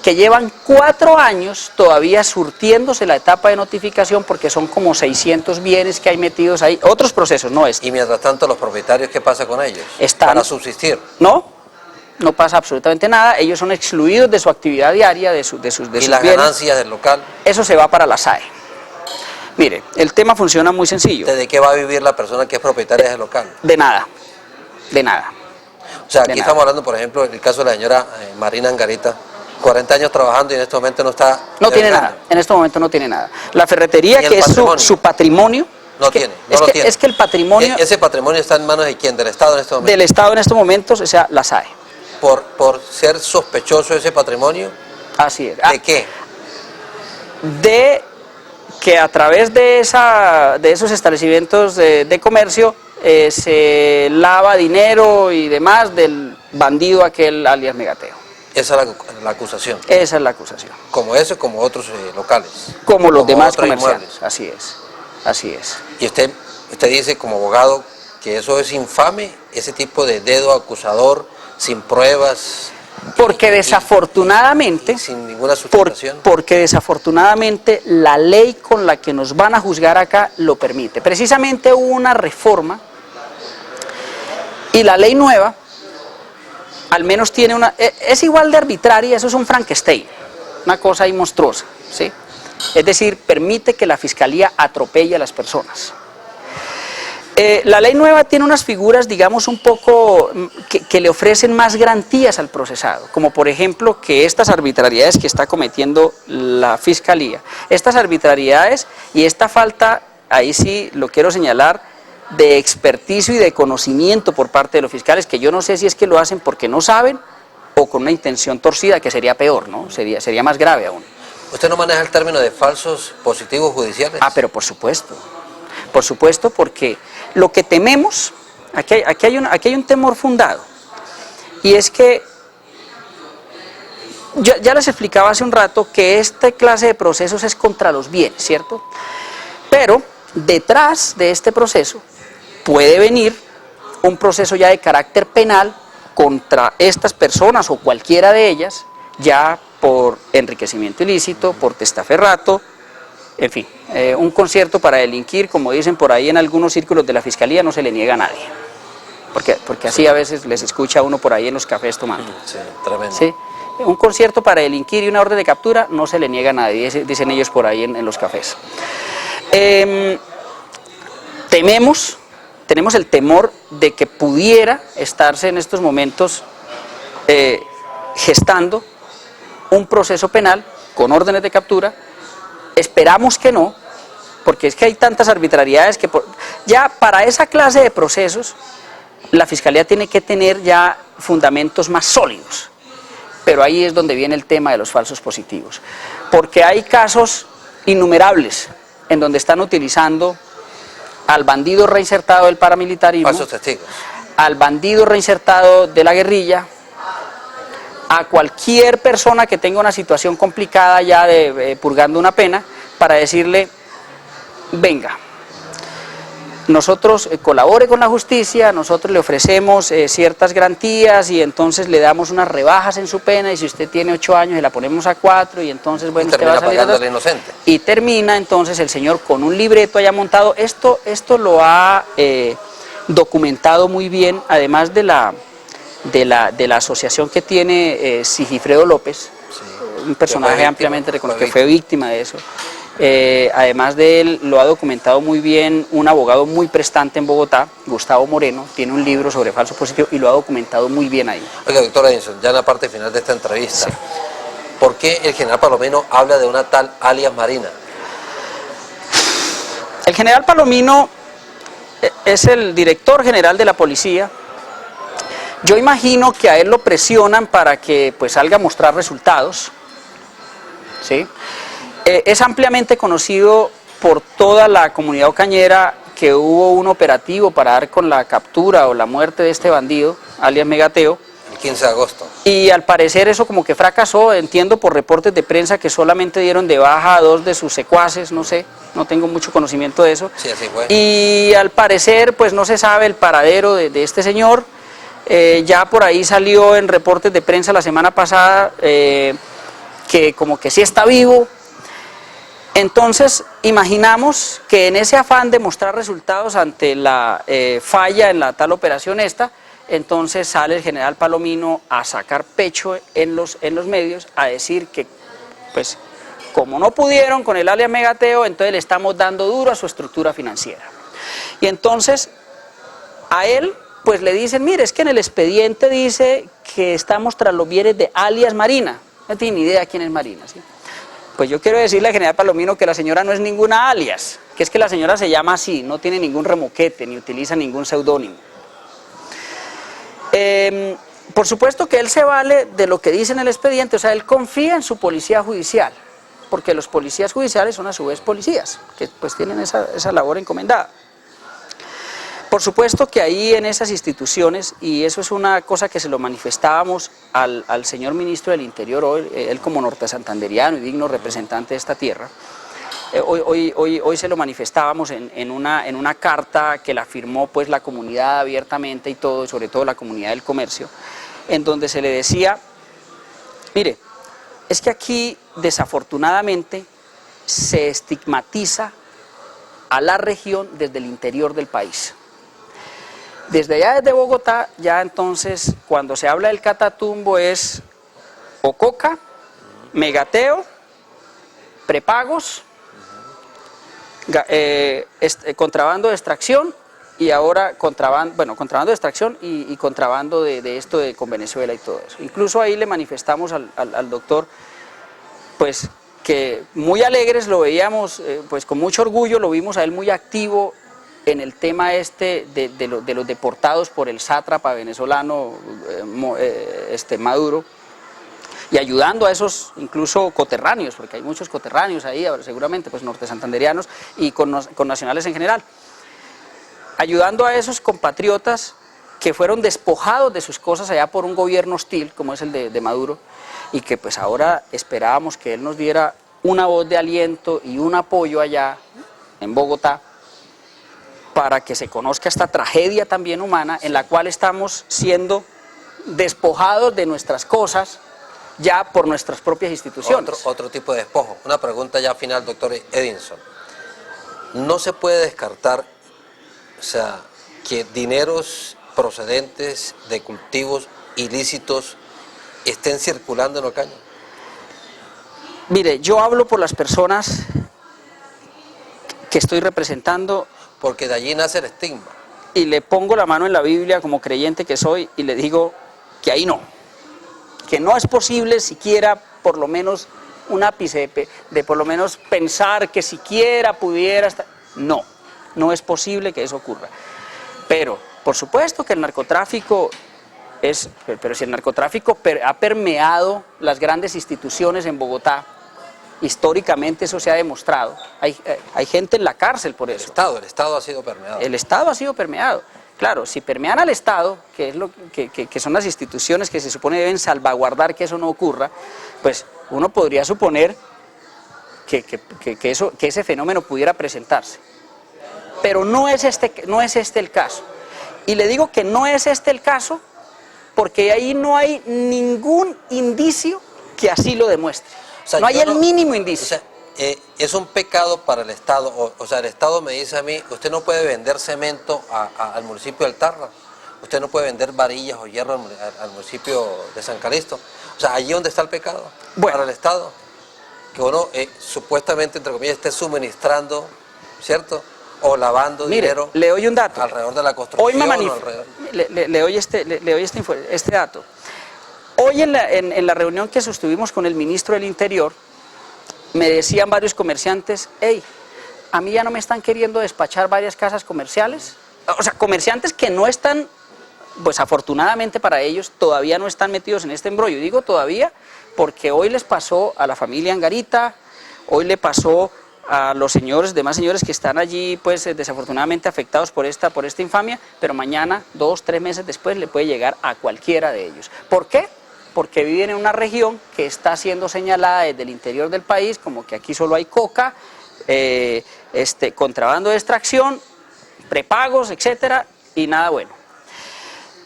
que llevan 4 años todavía surtiéndose la etapa de notificación, porque son como 600 bienes que hay metidos ahí, otros procesos, no este. Y mientras tanto, los propietarios, ¿qué pasa con ellos? Están... Para subsistir. No pasa absolutamente nada, ellos son excluidos de su actividad diaria, de sus ¿Y las bienes. ganancias del local? Eso se va para la SAE. Mire, el tema funciona muy sencillo. ¿De qué va a vivir la persona que es propietaria del local? De nada, de nada. O sea, De aquí nada. estamos hablando, por ejemplo, del caso de la señora Marina Angarita, 40 años trabajando y en este momento no está... No tiene devengando. nada, en este momento no tiene nada. La ferretería, ¿Y el que es patrimonio? su patrimonio... No tiene, no lo tiene. Es que el patrimonio ¿Ese patrimonio está en manos de quién? ¿Del Estado en este momento? del Estado en estos momentos, o sea, la SAE. Por ser sospechoso ese patrimonio, Así es. ¿de qué? De que a través de esos establecimientos de comercio se lava dinero y demás del bandido aquel alias Megateo. Esa es la acusación. Esa es la acusación. Como ese, como otros locales. Como los demás otros comerciantes. inmuebles. Así es. Así es. Y usted dice como abogado que eso es infame, ese tipo de dedo acusador, sin pruebas. Porque desafortunadamente, Sin ninguna sustentación. porque desafortunadamente la ley con la que nos van a juzgar acá lo permite. Precisamente hubo una reforma y la ley nueva al menos tiene es igual de arbitraria, eso es un Frankenstein, una cosa ahí monstruosa, ¿sí? Es decir, permite que la fiscalía atropelle a las personas. La ley nueva tiene unas figuras, digamos, un poco que le ofrecen más garantías al procesado, como por ejemplo que estas arbitrariedades que está cometiendo la Fiscalía, estas arbitrariedades y esta falta, ahí sí lo quiero señalar, de experticio y de conocimiento por parte de los fiscales, que yo no sé si es que lo hacen porque no saben o con una intención torcida, que sería peor, ¿no? Sería más grave aún. ¿Usted no maneja el término de falsos positivos judiciales? Ah, pero por supuesto, porque lo que tememos, aquí hay un temor fundado, y es que, ya les explicaba hace un rato que esta clase de procesos es contra los bienes, ¿cierto? Pero detrás de este proceso puede venir un proceso ya de carácter penal contra estas personas o cualquiera de ellas, ya por enriquecimiento ilícito, por testaferrato, en fin, un concierto para delinquir, como dicen por ahí en algunos círculos de la Fiscalía, no se le niega a nadie, porque así a veces les escucha a uno por ahí en los cafés tomando. Sí, tremendo. ¿Sí? Un concierto para delinquir y una orden de captura no se le niega a nadie, dicen ellos por ahí en los cafés. Tenemos el temor de que pudiera estarse en estos momentos gestando un proceso penal con órdenes de captura. Esperamos que no, porque es que hay tantas arbitrariedades que ya para esa clase de procesos la Fiscalía tiene que tener ya fundamentos más sólidos, pero ahí es donde viene el tema de los falsos positivos, porque hay casos innumerables en donde están utilizando al bandido reinsertado del paramilitarismo, Falsos testigos. al bandido reinsertado de la guerrilla, a cualquier persona que tenga una situación complicada ya de purgando una pena, para decirle, venga, nosotros colabore con la justicia, nosotros le ofrecemos ciertas garantías y entonces le damos unas rebajas en su pena, y si usted tiene 8 años le la ponemos a 4 y entonces bueno, usted va a salir pagando al inocente. Y termina entonces el señor con un libreto allá montado. Esto lo ha documentado muy bien, además de la asociación que tiene Sigifredo López, sí, un personaje ampliamente reconocido, que fue víctima de eso. Además de él, lo ha documentado muy bien un abogado muy prestante en Bogotá, Gustavo Moreno, tiene un libro sobre falso positivo y lo ha documentado muy bien ahí. Oiga, doctor Edinson, ya en la parte final de esta entrevista, Sí. ¿Por qué el general Palomino habla de una tal alias Marina? El general Palomino es el director general de la policía. Yo imagino que a él lo presionan para que pues salga a mostrar resultados, ¿sí? Es ampliamente conocido por toda la comunidad ocañera que hubo un operativo para dar con la captura o la muerte de este bandido, alias Megateo. El 15 de agosto. Y al parecer eso como que fracasó, entiendo por reportes de prensa que solamente dieron de baja a 2 de sus secuaces, no sé, no tengo mucho conocimiento de eso. Sí, así fue. Y al parecer pues no se sabe el paradero de este señor. Ya por ahí salió en reportes de prensa la semana pasada que como que sí está vivo. Entonces imaginamos que en ese afán de mostrar resultados ante la falla en la tal operación entonces sale el general Palomino a sacar pecho en los medios, a decir que pues como no pudieron con el alias Megateo, entonces le estamos dando duro a su estructura financiera. Y entonces a él pues le dicen, mire, es que en el expediente dice que estamos tras los bienes de alias Marina. No tiene ni idea quién es Marina, ¿sí? Pues yo quiero decirle al general Palomino que la señora no es ninguna alias, que es que la señora se llama así, no tiene ningún remoquete, ni utiliza ningún seudónimo. Por supuesto que él se vale de lo que dice en el expediente, o sea, él confía en su policía judicial, porque los policías judiciales son a su vez policías, que pues tienen esa labor encomendada. Por supuesto que ahí en esas instituciones, y eso es una cosa que se lo manifestábamos al señor ministro del Interior hoy, él como norte santanderiano y digno representante de esta tierra, hoy se lo manifestábamos en una carta que la firmó pues la comunidad abiertamente y todo, sobre todo la comunidad del comercio, en donde se le decía, mire, es que aquí desafortunadamente se estigmatiza a la región desde el interior del país. Desde allá, desde Bogotá, ya entonces cuando se habla del Catatumbo es Ococa, Megateo, prepagos, contrabando de extracción y ahora contrabando de extracción y contrabando de esto con Venezuela y todo eso. Incluso ahí le manifestamos al doctor pues que muy alegres lo veíamos, pues con mucho orgullo lo vimos a él muy activo en el tema de los deportados por el sátrapa venezolano Maduro, y ayudando a esos incluso coterráneos, porque hay muchos coterráneos ahí, seguramente pues norte santanderianos y con nacionales en general, ayudando a esos compatriotas que fueron despojados de sus cosas allá por un gobierno hostil como es el de Maduro, y que pues ahora esperábamos que él nos diera una voz de aliento y un apoyo allá en Bogotá, para que se conozca esta tragedia también humana en la cual estamos siendo despojados de nuestras cosas ya por nuestras propias instituciones. Otro tipo de despojo. Una pregunta ya final, doctor Edinson. No se puede descartar, o sea, que dineros procedentes de cultivos ilícitos estén circulando en Ocaña. Mire, yo hablo por las personas que estoy representando. Porque de allí nace el estigma. Y le pongo la mano en la Biblia como creyente que soy y le digo que ahí no. Que no es posible siquiera por lo menos un ápice de por lo menos pensar que siquiera pudiera estar. No, no es posible que eso ocurra. Pero, por supuesto que el narcotráfico pero si el narcotráfico ha permeado las grandes instituciones en Bogotá, históricamente eso se ha demostrado. Hay gente en la cárcel por eso. El Estado ha sido permeado. El Estado ha sido permeado. Claro, si permean al Estado, que es que son las instituciones que se supone deben salvaguardar que eso no ocurra, pues uno podría suponer que ese fenómeno pudiera presentarse. Pero no es este el caso. Y le digo que no es este el caso porque ahí no hay ningún indicio que así lo demuestre. O sea, no hay el mínimo indicio. O sea, es un pecado para el Estado. O sea, el Estado me dice a mí, usted no puede vender cemento al municipio del Tarra. Usted no puede vender varillas o hierro al municipio de San Calixto. O sea, allí donde está el pecado para el Estado. Que uno supuestamente, entre comillas, esté suministrando, ¿cierto? O lavando dinero. Le doy un dato. Alrededor de la construcción. Le doy este dato. Hoy en la reunión que sostuvimos con el ministro del Interior, me decían varios comerciantes, hey, a mí ya no me están queriendo despachar varias casas comerciales. O sea, comerciantes que no están, pues afortunadamente para ellos, todavía no están metidos en este embrollo. Digo todavía porque hoy les pasó a la familia Angarita, hoy le pasó a los demás señores que están allí, pues desafortunadamente afectados por esta infamia, pero mañana, 2, 3 meses después, le puede llegar a cualquiera de ellos. ¿Por qué? Porque viven en una región que está siendo señalada desde el interior del país, como que aquí solo hay coca, contrabando de extracción, prepagos, etcétera, y nada bueno.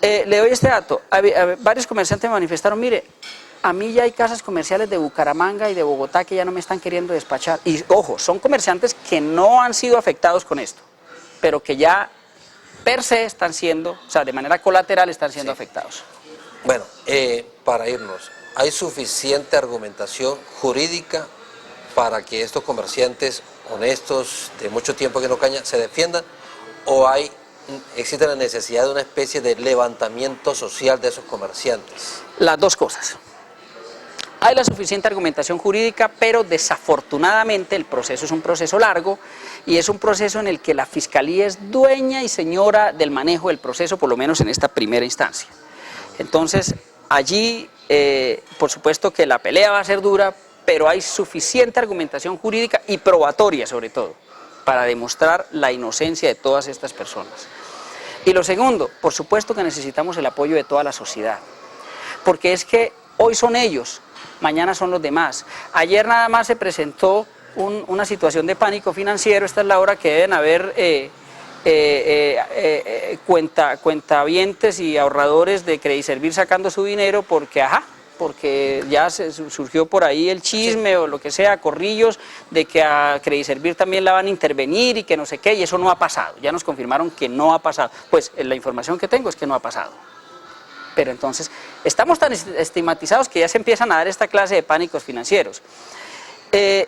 Le doy este dato. Varios comerciantes me manifestaron, mire, a mí ya hay casas comerciales de Bucaramanga y de Bogotá que ya no me están queriendo despachar. Y ojo, son comerciantes que no han sido afectados con esto, pero que ya per se están siendo, o sea, de manera colateral están siendo afectados. Bueno, para irnos, ¿hay suficiente argumentación jurídica para que estos comerciantes honestos, de mucho tiempo que no caña, se defiendan? ¿O existe la necesidad de una especie de levantamiento social de esos comerciantes? Las dos cosas. Hay la suficiente argumentación jurídica, pero desafortunadamente el proceso es un proceso largo y es un proceso en el que la Fiscalía es dueña y señora del manejo del proceso, por lo menos en esta primera instancia. Entonces, allí, por supuesto que la pelea va a ser dura, pero hay suficiente argumentación jurídica y probatoria, sobre todo, para demostrar la inocencia de todas estas personas. Y lo segundo, por supuesto que necesitamos el apoyo de toda la sociedad, porque es que hoy son ellos, mañana son los demás. Ayer nada más se presentó una situación de pánico financiero. Esta es la hora que deben haber cuentavientes y ahorradores de Crediservir sacando su dinero porque ya surgió por ahí el chisme o lo que sea, corrillos, de que a Crediservir también la van a intervenir y que no sé qué, y eso no ha pasado. Ya nos confirmaron que no ha pasado. Pues la información que tengo es que no ha pasado. Pero entonces, estamos tan estigmatizados que ya se empiezan a dar esta clase de pánicos financieros.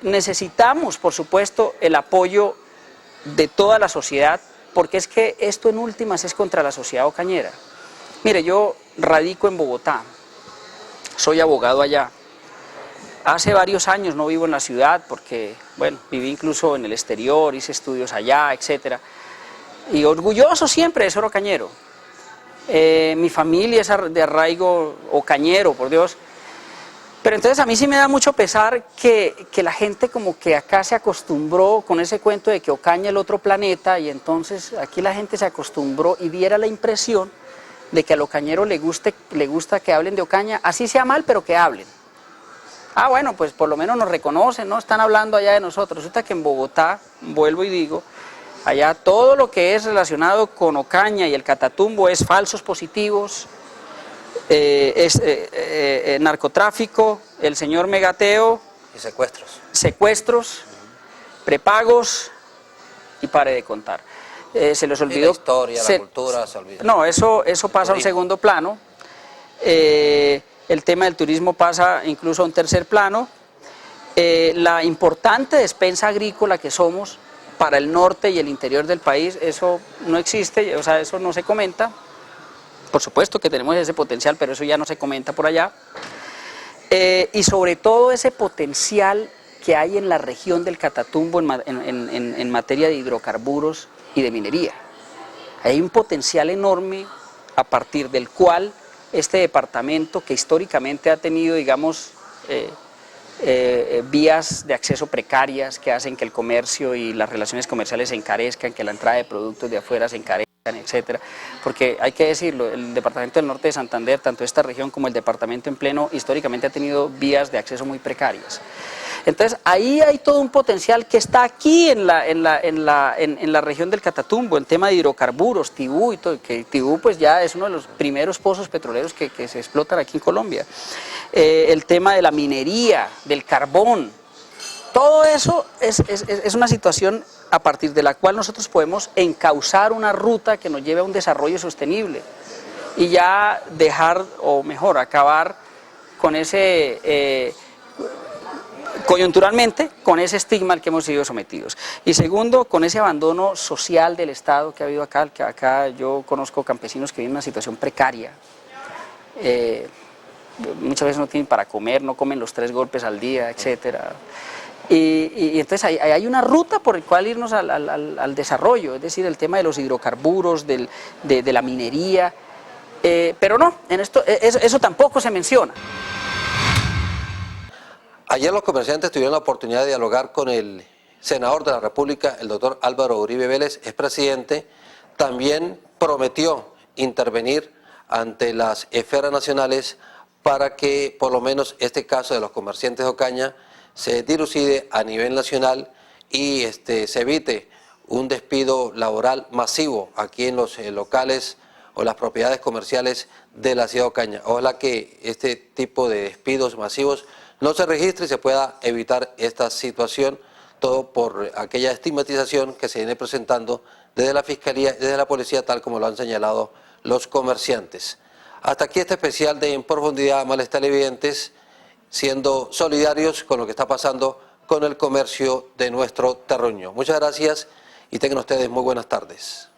Necesitamos, por supuesto, el apoyo de toda la sociedad, porque es que esto en últimas es contra la sociedad ocañera. Mire, yo radico en Bogotá, soy abogado allá. Hace varios años no vivo en la ciudad porque, bueno, viví incluso en el exterior, hice estudios allá, etcétera. Y orgulloso siempre de ser ocañero. Mi familia es de arraigo ocañero, por Dios. Pero entonces a mí sí me da mucho pesar que la gente como que acá se acostumbró con ese cuento de que Ocaña es el otro planeta, y entonces aquí la gente se acostumbró y diera la impresión de que al ocañero le gusta que hablen de Ocaña, así sea mal, pero que hablen. Ah, bueno, pues por lo menos nos reconocen, ¿no? Están hablando allá de nosotros. Resulta que en Bogotá, vuelvo y digo, allá todo lo que es relacionado con Ocaña y el Catatumbo es falsos positivos, narcotráfico, el señor Megateo. Y secuestros. Secuestros, prepagos y pare de contar. Se les olvidó. La historia, la cultura, se olvida. No, eso pasa a un segundo plano. El tema del turismo pasa incluso a un tercer plano. La importante despensa agrícola que somos para el norte y el interior del país, eso no existe, o sea, eso no se comenta. Por supuesto que tenemos ese potencial, pero eso ya no se comenta por allá. Y sobre todo ese potencial que hay en la región del Catatumbo en materia de hidrocarburos y de minería. Hay un potencial enorme a partir del cual este departamento, que históricamente ha tenido, digamos, vías de acceso precarias que hacen que el comercio y las relaciones comerciales se encarezcan, que la entrada de productos de afuera se encarezcan, etcétera, porque hay que decirlo, el departamento del norte de Santander, tanto esta región como el departamento en pleno, históricamente ha tenido vías de acceso muy precarias. Entonces ahí hay todo un potencial que está aquí en la región del Catatumbo, el tema de hidrocarburos, Tibú y todo, que Tibú pues ya es uno de los primeros pozos petroleros que se explotan aquí en Colombia. El tema de la minería, del carbón, todo eso es una situación a partir de la cual nosotros podemos encauzar una ruta que nos lleve a un desarrollo sostenible y ya dejar, o mejor, acabar con ese... coyunturalmente, con ese estigma al que hemos sido sometidos. Y segundo, con ese abandono social del Estado que ha habido acá, que acá yo conozco campesinos que viven en una situación precaria. Muchas veces no tienen para comer, no comen los 3 golpes al día, etcétera. Y entonces hay una ruta por la cual irnos al desarrollo, es decir, el tema de los hidrocarburos, de la minería, pero no, en esto, eso tampoco se menciona. Ayer los comerciantes tuvieron la oportunidad de dialogar con el senador de la República, el doctor Álvaro Uribe Vélez, expresidente. También prometió intervenir ante las esferas nacionales para que por lo menos este caso de los comerciantes de Ocaña se dilucide a nivel nacional y se evite un despido laboral masivo aquí en los locales o las propiedades comerciales de la ciudad de Ocaña. Ojalá que este tipo de despidos masivos no se registre y se pueda evitar esta situación, todo por aquella estigmatización que se viene presentando desde la Fiscalía y desde la Policía, tal como lo han señalado los comerciantes. Hasta aquí este especial de En Profundidad, amables televidentes, siendo solidarios con lo que está pasando con el comercio de nuestro terruño. Muchas gracias y tengan ustedes muy buenas tardes.